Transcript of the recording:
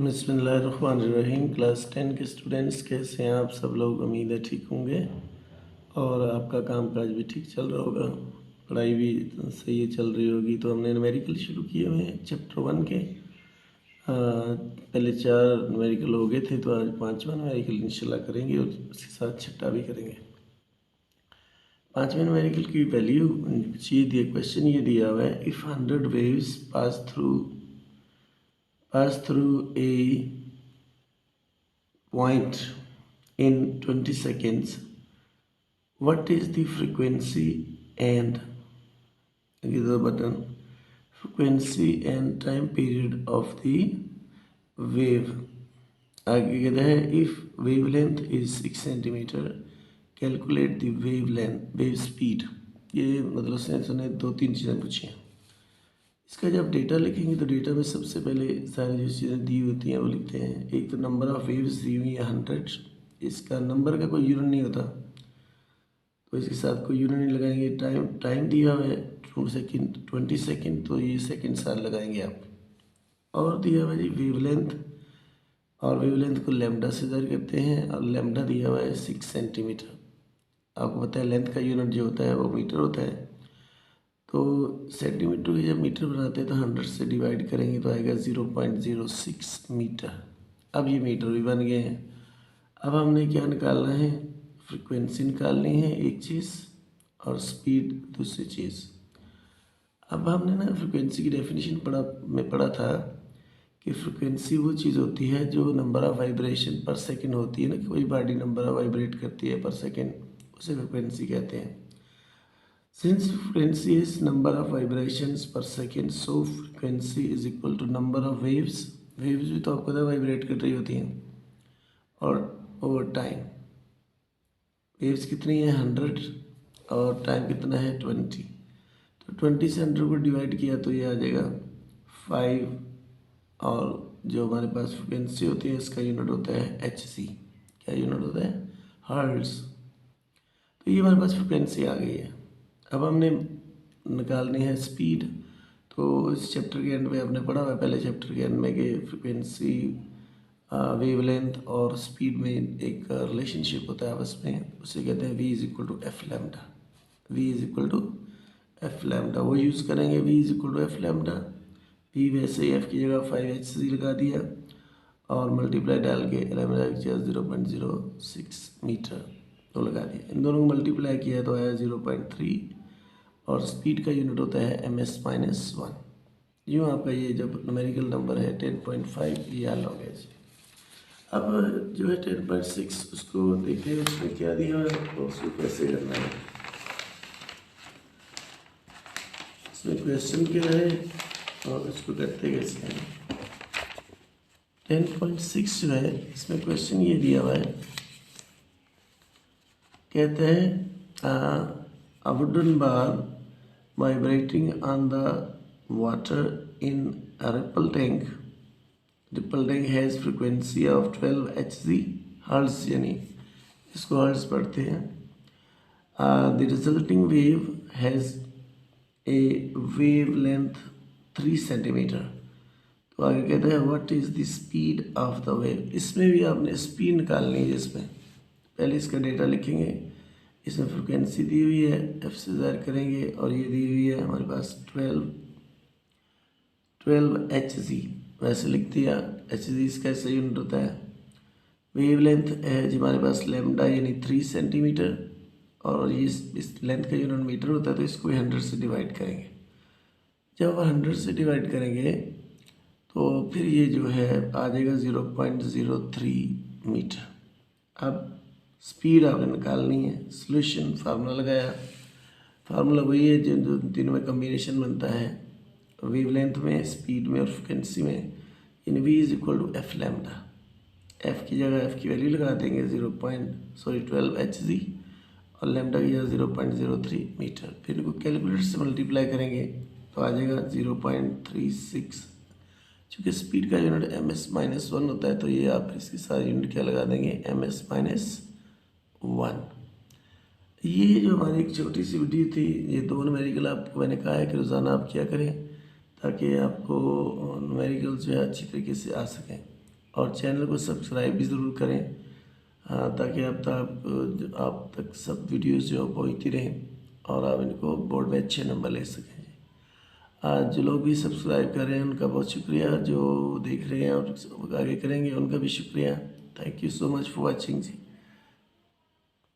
बिस्मिल्लाहिर्रहमानिर्रहीम। क्लास 10 के स्टूडेंट्स कैसे हैं आप सब लोग? उम्मीद है ठीक होंगे और आपका कामकाज भी ठीक चल रहा होगा, पढ़ाई भी सही चल रही होगी। तो हमने न्यूमेरिकल शुरू किए हुए हैं चैप्टर 1 के। पहले 4 न्यूमेरिकल हो गए थे, तो आज 5वां न्यूमेरिकल इंशाल्लाह करेंगे और उसके साथ छठा भी करेंगे। 5वें न्यूमेरिकल की वैल्यू ये दिया, क्वेश्चन ये दिया हुआ है, if 100 waves pass through a point in 20 seconds, what is the frequency and time period of the wave? आगे कहता है if wavelength is 6 centimeter, calculate the wave speed। ये मतलब सुने 2-3 चीज़ें पूछी हैं। इसका जब डेटा लिखेंगे तो डेटा में सबसे पहले सारी जो चीज़ें दी होती हैं वो लिखते हैं। एक तो नंबर ऑफ़ वेव्स दी हुई है 100, इसका नंबर का कोई यूनिट नहीं होता तो इसके साथ कोई यूनिट नहीं लगाएंगे। टाइम दिया हुआ है 20 सेकेंड, तो ये सेकेंड साथ लगाएंगे आप। और दिया हुआ है जी वेवलेंथ, और वेवलेंथ को लैम्डा से ज़ाहिर करते हैं, और लैम्डा दिया हुआ है 6 सेंटीमीटर। आपको पता है लेंथ का यूनिट जो होता है वो मीटर होता है, तो सेंटीमीटर की जब मीटर बनाते हैं तो 100 से डिवाइड करेंगे तो आएगा 0.06 मीटर। अब ये मीटर भी बन गए हैं। अब हमने क्या निकालना है? फ्रीक्वेंसी निकालनी है एक चीज़ और स्पीड दूसरी चीज़। अब हमने ना फ्रीक्वेंसी की डेफिनेशन पढ़ा था कि फ्रीक्वेंसी वो चीज़ होती है जो नंबर ऑफ़ वाइब्रेशन पर सेकंड होती है ना, कि कोई बॉडी नंबर ऑफ वाइब्रेट करती है पर सेकंड, उसे फ्रीक्वेंसी कहते हैं। Since frequency is number of vibrations per second, so frequency is equal to number of waves। waves भी तो आपको पता है वाइब्रेट कर रही होती हैं, और ओवर टाइम वेव्स कितनी है 100 और टाइम कितना है 20। तो 20 से 100 को डिवाइड किया तो ये आ जाएगा 5, और जो हमारे पास फ्रिक्वेंसी होती है इसका यूनिट होता है HC। क्या यूनिट होता है? हर्ट्ज। तो ये हमारे पास फ्रिक्वेंसी आ गई है। अब हमने निकालनी है स्पीड। तो इस चैप्टर के एंड में आपने पढ़ा हुआ है, पहले चैप्टर के एंड में, कि फ्रिक्वेंसी, वेवलेंथ और स्पीड में एक रिलेशनशिप होता है आपस में, उसे कहते हैं V is equal to F lambda. V is equal to F lambda वो यूज़ करेंगे। V is equal to F lambda. V वैसे ही F की जगह 5HC लगा दिया और मल्टीप्लाई डाल के 0.06 मीटर तो लगा दिया। इन दोनों को मल्टीप्लाई किया तो आया 0.3, और स्पीड का यूनिट होता है ms-1। यूँ आपका ये जब न्यूमेरिकल नंबर है 10.5 ये हल हो गया जी। अब जो है 10.6 उसको देखते हैं उसमें क्या दिया है और उसको कैसे करना है। इसमें क्वेश्चन क्या है और उसको करते कैसे हैं। 10.6 जो है इसमें क्वेश्चन ये दिया हुआ है, कहते हैं a wooden bar vibrating on the water in a ripple tank has frequency of 12 Hz, hertz, यानी इसको हर्ट्ज पढ़ते हैं। The resulting wave has a wavelength 3 centimeter। तो आगे कहता है what is the speed of the wave. इसमें भी आपने स्पीड निकालनी है, जिसमें पहले इसका डेटा लिखेंगे। इसमें फ्रिक्वेंसी दी हुई है, एफ से ज़ाहिर करेंगे, और ये दी हुई है हमारे पास 12 Hz, वैसे लिख दिया। Hz इसका सही यूनिट होता है। वेवलेंथ है जी हमारे पास लैम्डा यानी 3 सेंटीमीटर, और ये इस लेंथ का यूनिट मीटर होता है, तो इसको 100 से डिवाइड करेंगे। जब 100 से डिवाइड करेंगे तो फिर ये जो है आ जाएगा 0.03 मीटर। अब स्पीड आपने निकालनी है। सोल्यूशन फार्मूला लगाया, फार्मूला वही है जो तीनों में कम्बिनेशन बनता है, वेवलेंथ में, स्पीड में और फ्रिक्वेंसी में। In V is equal to F lambda. F की जगह एफ की वैल्यू लगा देंगे 12 Hz, और लैम्डा की जगह 0.03 मीटर। फिर इनको कैलकुलेटर से मल्टीप्लाई करेंगे तो आ जाएगा 0.36। चूँकि स्पीड का यूनिट ms-1 होता है, तो ये आप इसके सारे यूनिट क्या लगा देंगे ms-1। ये जो हमारी एक छोटी सी वीडियो थी, ये 2 न्यूमेरिकल आपको मैंने कहा है कि रोज़ाना आप क्या करें ताकि आपको न्यूमेरिकल जो है अच्छी तरीके से आ सकें। और चैनल को सब्सक्राइब भी ज़रूर करें, ताकि आप तक सब वीडियोस जो पहुँचती रहें और आप इनको बोर्ड में अच्छे नंबर ले सकें। जो लोग भी सब्सक्राइब कर रहे हैं उनका बहुत शुक्रिया, जो देख रहे हैं और आगे करेंगे उनका भी शुक्रिया। Thank you so much for watching ji.